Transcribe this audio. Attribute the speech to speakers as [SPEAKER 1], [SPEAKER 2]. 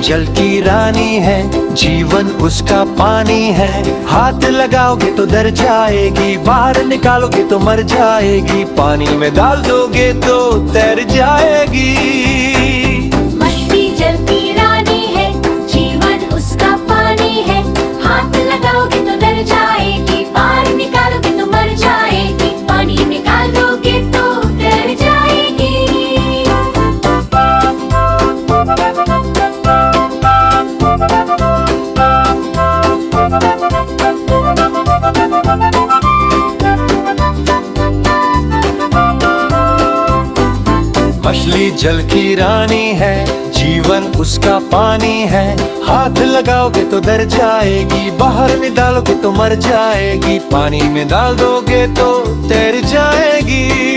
[SPEAKER 1] जल की रानी है, जीवन उसका पानी है। हाथ लगाओगे तो डर जाएगी, बाहर निकालोगे तो मर जाएगी, पानी में डाल दोगे तो तैर जाएगी।
[SPEAKER 2] मछली जल की रानी है, जीवन उसका पानी है। हाथ लगाओगे तो डर जाएगी, बाहर निकालोगे तो मर जाएगी, पानी में डाल दोगे तो तैर जाएगी।
[SPEAKER 1] मछली जल की रानी है, जीवन उसका पानी है। हाथ लगाओगे तो डर जाएगी, बाहर निकालोगे तो मर जाएगी, पानी में डाल दोगे तो तैर जाएगी।